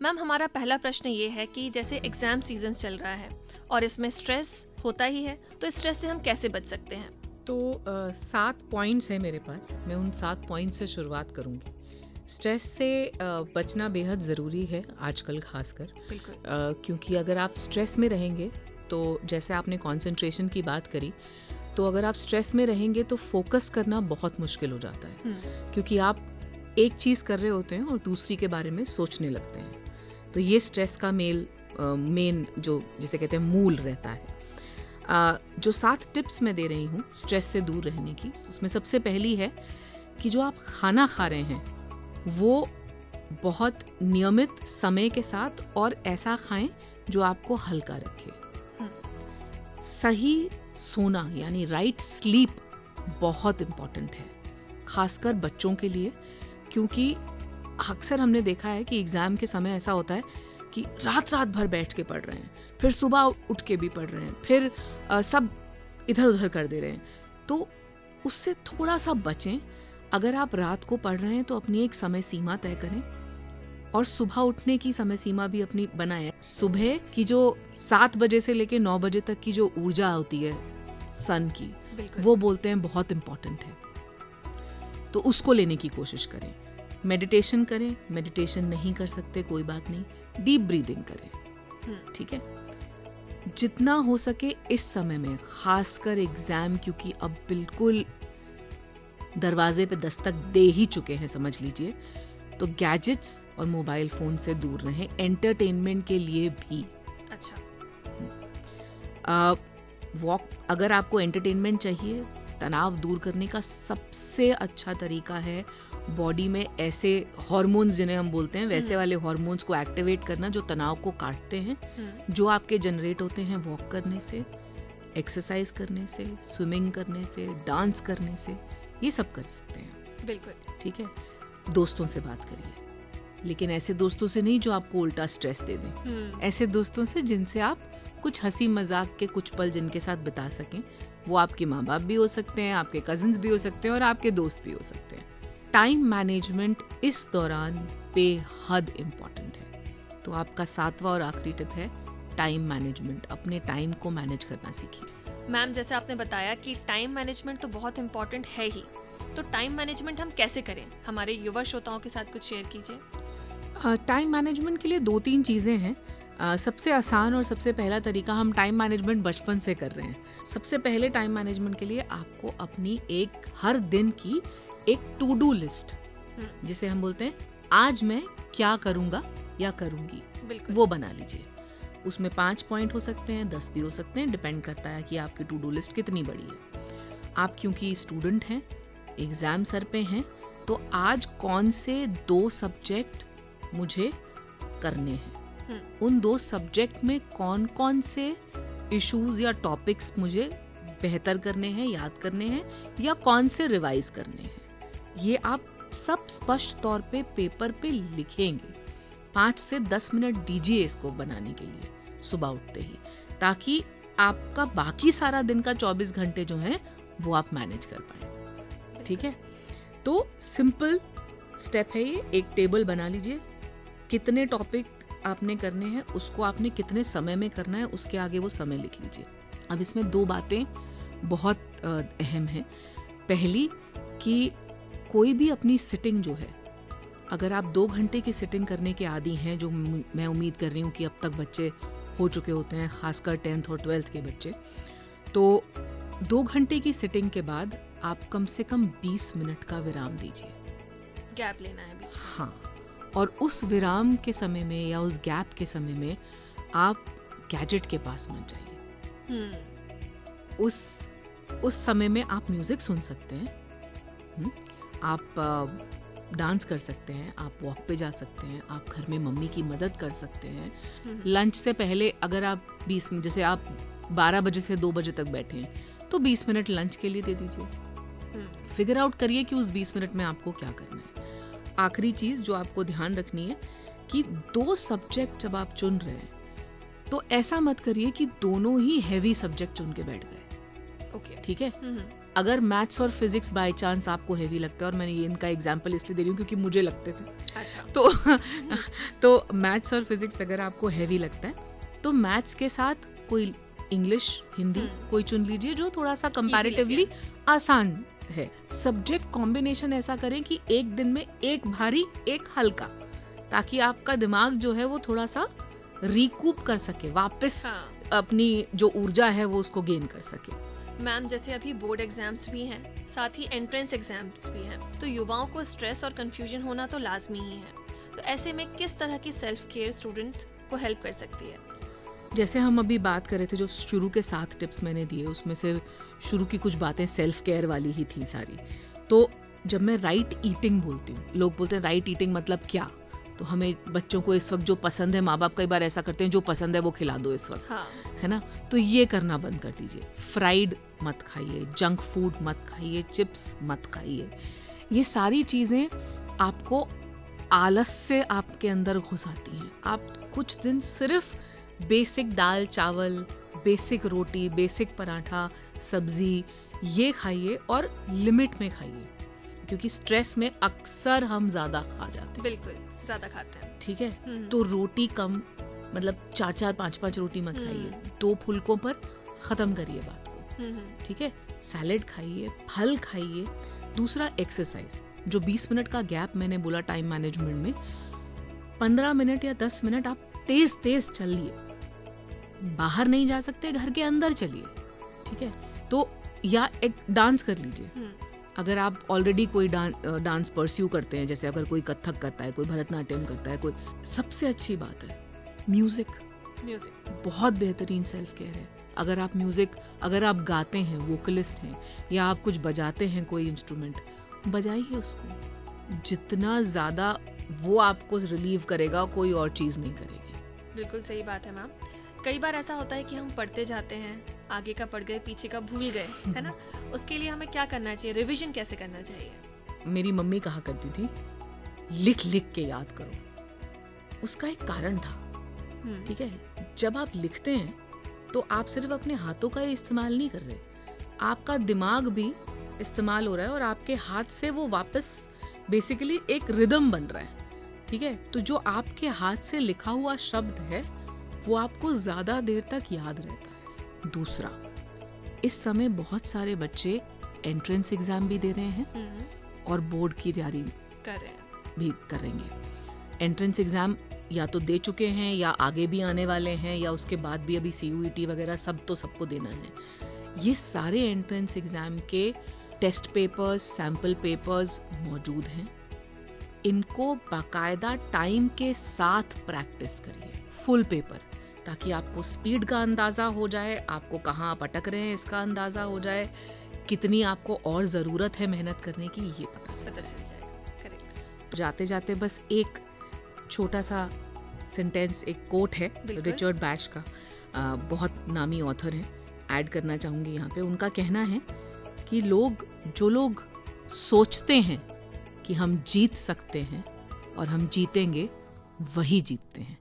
Ma'am हमारा पहला प्रश्न ये है कि जैसे एग्जाम सीजन चल रहा है और इसमें स्ट्रेस होता ही है, तो इस स्ट्रेस से हम कैसे बच सकते हैं? तो 7 पॉइंट्स हैं मेरे पास, मैं उन 7 पॉइंट्स से शुरुआत करूँगी। स्ट्रेस से बचना बेहद ज़रूरी है आजकल खासकर, बिल्कुल। क्योंकि अगर आप स्ट्रेस में रहेंगे तो जैसे आपने कंसंट्रेशन की बात करी, तो अगर आप स्ट्रेस में रहेंगे तो फोकस करना बहुत मुश्किल हो जाता है, क्योंकि आप एक चीज़ कर रहे होते हैं और दूसरी के बारे में सोचने लगते हैं। तो ये स्ट्रेस का मेन जो जिसे कहते हैं मूल रहता है। जो 7 टिप्स मैं दे रही हूँ स्ट्रेस से दूर रहने की, उसमें सबसे पहली है कि जो आप खाना खा रहे हैं वो बहुत नियमित समय के साथ और ऐसा खाएं जो आपको हल्का रखे। सही सोना यानी राइट स्लीप बहुत इम्पॉर्टेंट है, खासकर बच्चों के लिए, क्योंकि अक्सर हमने देखा है कि एग्ज़ाम के समय ऐसा होता है कि रात भर बैठ के पढ़ रहे हैं, फिर सुबह उठ के भी पढ़ रहे हैं, फिर सब इधर उधर कर दे रहे हैं। तो उससे थोड़ा सा बचें। अगर आप रात को पढ़ रहे हैं तो अपनी एक समय सीमा तय करें और सुबह उठने की समय सीमा भी अपनी बनाएं। सुबह की जो 7 बजे से लेकर 9 बजे तक की जो ऊर्जा होती है सन की, वो बोलते हैं बहुत इम्पोर्टेंट है, तो उसको लेने की कोशिश करें। मेडिटेशन करें, मेडिटेशन नहीं कर सकते कोई बात नहीं, डीप ब्रीदिंग करें, ठीक है। जितना हो सके इस समय में, खासकर एग्जाम, क्योंकि अब बिल्कुल दरवाजे पे दस्तक दे ही चुके हैं समझ लीजिए, तो गैजेट्स और मोबाइल फोन से दूर रहें, एंटरटेनमेंट के लिए भी। अच्छा। वॉक, अगर आपको एंटरटेनमेंट चाहिए, तनाव दूर करने का सबसे अच्छा तरीका है बॉडी में ऐसे हार्मोन्स जिन्हें हम बोलते हैं, वैसे वाले हार्मोन्स को एक्टिवेट करना जो तनाव को काटते हैं, जो आपके जनरेट होते हैं वॉक करने से, एक्सरसाइज करने से, स्विमिंग करने से, डांस करने से, ये सब कर सकते हैं। बिल्कुल। ठीक है। दोस्तों से बात करिए, लेकिन ऐसे दोस्तों से नहीं जो आपको उल्टा स्ट्रेस दे दें। ऐसे दोस्तों से जिनसे आप कुछ हंसी मजाक के कुछ पल जिनके साथ बिता सकें। वो आपके माँ बाप भी हो सकते हैं, आपके कजिन्स भी हो सकते हैं और आपके दोस्त भी हो सकते हैं। टाइम मैनेजमेंट इस दौरान बेहद इम्पॉर्टेंट है। तो आपका 7वां और आखिरी टिप है टाइम मैनेजमेंट। अपने टाइम को मैनेज करना सीखिए। मैम जैसे आपने बताया कि टाइम मैनेजमेंट तो बहुत इम्पोर्टेंट है ही, तो टाइम मैनेजमेंट हम कैसे करें? हमारे युवा श्रोताओं के साथ कुछ शेयर कीजिए। टाइम मैनेजमेंट के लिए 2-3 चीज़ें हैं। सबसे आसान और सबसे पहला तरीका, हम टाइम मैनेजमेंट बचपन से कर रहे हैं। सबसे पहले टाइम मैनेजमेंट के लिए आपको अपनी एक हर दिन की एक टू डू लिस्ट, जिसे हम बोलते हैं आज मैं क्या करूँगा या करूँगी, वो बना लीजिए। उसमें 5 पॉइंट हो सकते हैं, 10 भी हो सकते हैं, डिपेंड करता है कि आपकी टू डू लिस्ट कितनी बड़ी है। आप क्योंकि स्टूडेंट हैं, एग्ज़ाम सर पे हैं, तो आज कौन से 2 सब्जेक्ट मुझे करने हैं, उन 2 सब्जेक्ट में कौन कौन से इश्यूज या टॉपिक्स मुझे बेहतर करने हैं, याद करने हैं, या कौन से रिवाइज करने हैं, ये आप सब स्पष्ट तौर पे पेपर पे लिखेंगे। 5 से 10 मिनट दीजिए इसको बनाने के लिए सुबह उठते ही, ताकि आपका बाकी सारा दिन का 24 घंटे जो है वो आप मैनेज कर पाए। ठीक है। तो सिंपल स्टेप है ये, एक टेबल बना लीजिए, कितने टॉपिक आपने करने हैं, उसको आपने कितने समय में करना है, उसके आगे वो समय लिख लीजिए। अब इसमें 2 बातें बहुत अहम हैं। पहली कि कोई भी अपनी सिटिंग जो है, अगर आप 2 घंटे की सिटिंग करने के आदी हैं, जो मैं उम्मीद कर रही हूँ कि अब तक बच्चे हो चुके होते हैं, खासकर 10th और 12th के बच्चे, तो 2 घंटे की सिटिंग के बाद आप कम से कम 20 मिनट का विराम दीजिए। गैप लेना है बीच में। हाँ, और उस विराम के समय में या उस गैप के समय में आप गैजेट के पास मत जाइए। उस समय में आप म्यूजिक सुन सकते हैं, आप डांस कर सकते हैं, आप वॉक पे जा सकते हैं, आप घर में मम्मी की मदद कर सकते हैं। लंच से पहले अगर आप 20 मिनट, जैसे आप 12 बजे से 2 बजे तक बैठे हैं, तो 20 मिनट लंच के लिए दे दीजिए। फिगर आउट करिए कि उस 20 मिनट में आपको क्या करना है। आखिरी चीज़ जो आपको ध्यान रखनी है कि 2 सब्जेक्ट जब आप चुन रहे हैं, तो ऐसा मत करिए कि दोनों ही हैवी सब्जेक्ट चुन के बैठ गए। ओके। ठीक है। अगर मैथ्स और फिजिक्स बाय चांस आपको हैवी लगता है, और मैंने ये इनका एग्जांपल इसलिए दे रही हूँ क्योंकि मुझे लगते थे, अच्छा। तो मैथ्स और फिजिक्स अगर आपको हैवी लगता है तो मैथ्स के साथ कोई इंग्लिश, हिंदी कोई चुन लीजिए जो थोड़ा सा कंपैरेटिवली आसान है। सब्जेक्ट कॉम्बिनेशन ऐसा करें कि एक दिन में एक भारी एक हल्का, ताकि आपका दिमाग जो है वो थोड़ा सा रिकूप कर सके, वापस अपनी जो ऊर्जा है वो उसको गेन कर सके। मैम, जैसे अभी बोर्ड एग्जाम्स भी हैं, साथ ही एंट्रेंस एग्जाम्स भी हैं, तो युवाओं को स्ट्रेस और कंफ्यूजन होना तो लाजमी ही है। तो ऐसे में किस तरह की सेल्फ केयर स्टूडेंट्स को हेल्प कर सकती है? जैसे हम अभी बात कर रहे थे, जो शुरू के 7 टिप्स मैंने दिए उसमें से शुरू की कुछ बातें सेल्फ केयर वाली ही थी सारी। तो जब मैं राइट ईटिंग बोलती हूँ, लोग बोलते हैं राइट ईटिंग मतलब क्या, तो हमें बच्चों को इस वक्त जो पसंद है, माँ बाप कई बार ऐसा करते हैं जो पसंद है वो खिला दो इस वक्त, है ना, तो ये करना बंद कर दीजिए। फ्राइड मत खाइए, जंक फूड मत खाइए, चिप्स मत खाइए। ये सारी चीज़ें आपको आलस से आपके अंदर घुसाती हैं। आप कुछ दिन सिर्फ बेसिक दाल चावल, बेसिक रोटी, बेसिक पराठा, सब्जी ये खाइए और लिमिट में खाइए, क्योंकि स्ट्रेस में अक्सर हम ज़्यादा खा जाते हैं। बिल्कुल, ज़्यादा खाते हैं। ठीक है, तो रोटी कम, मतलब 4-4 5-5 रोटी मत खाइए, 2 फुलकों पर ख़त्म करिए बात को। ठीक है, सैलेड खाइए, फल खाइए। दूसरा, एक्सरसाइज। जो 20 मिनट का गैप मैंने बोला टाइम मैनेजमेंट में, 15 मिनट या 10 मिनट आप तेज तेज चलिए। बाहर नहीं जा सकते, घर के अंदर चलिए। ठीक है, तो या एक डांस कर लीजिए। अगर आप ऑलरेडी कोई डांस परस्यू करते हैं, जैसे अगर कोई कथक करता है, कोई भरतनाट्यम करता है, कोई, सबसे अच्छी बात है म्यूजिक बहुत बेहतरीन सेल्फ केयर है। अगर आप गाते हैं, वोकलिस्ट हैं, या आप कुछ बजाते हैं कोई इंस्ट्रूमेंट, बजाइए उसको। जितना ज़्यादा वो आपको रिलीव करेगा, कोई और चीज़ नहीं करेगी। बिल्कुल सही बात है मैम। कई बार ऐसा होता है कि हम पढ़ते जाते हैं, आगे का पढ़ गए, पीछे का भूल गए, है ना, उसके लिए हमें क्या करना चाहिए, रिवीजन कैसे करना चाहिए? मेरी मम्मी कहा करती थी, लिख लिख के याद करो। उसका एक कारण था। ठीक है, जब आप लिखते हैं तो आप सिर्फ अपने हाथों का ही इस्तेमाल नहीं कर रहे, आपका दिमाग भी इस्तेमाल हो रहा है और आपके हाथ से वो वापस बेसिकली एक रिदम बन रहा है। ठीक है, तो जो आपके हाथ से लिखा हुआ शब्द है वो आपको ज्यादा देर तक याद रहता है। दूसरा, इस समय बहुत सारे बच्चे एंट्रेंस एग्जाम भी दे रहे हैं और बोर्ड की तैयारी भी करेंगे। एंट्रेंस एग्जाम या तो दे चुके हैं या आगे भी आने वाले हैं, या उसके बाद भी अभी CUET वगैरह सबको देना है। ये सारे एंट्रेंस एग्जाम के टेस्ट पेपर्स, सैम्पल पेपर्स मौजूद हैं। इनको बाकायदा टाइम के साथ प्रैक्टिस करिए, फुल पेपर, ताकि आपको स्पीड का अंदाज़ा हो जाए, आपको कहाँ आप अटक रहे हैं इसका अंदाज़ा हो जाए, कितनी आपको और ज़रूरत है मेहनत करने की ये पता चल जाएगा। करेक्ट। जाते जाते बस एक छोटा सा सेंटेंस, एक कोट है रिचर्ड बैश का, बहुत नामी ऑथर हैं, ऐड करना चाहूँगी यहाँ पे। उनका कहना है कि जो लोग सोचते हैं कि हम जीत सकते हैं और हम जीतेंगे, वही जीतते हैं।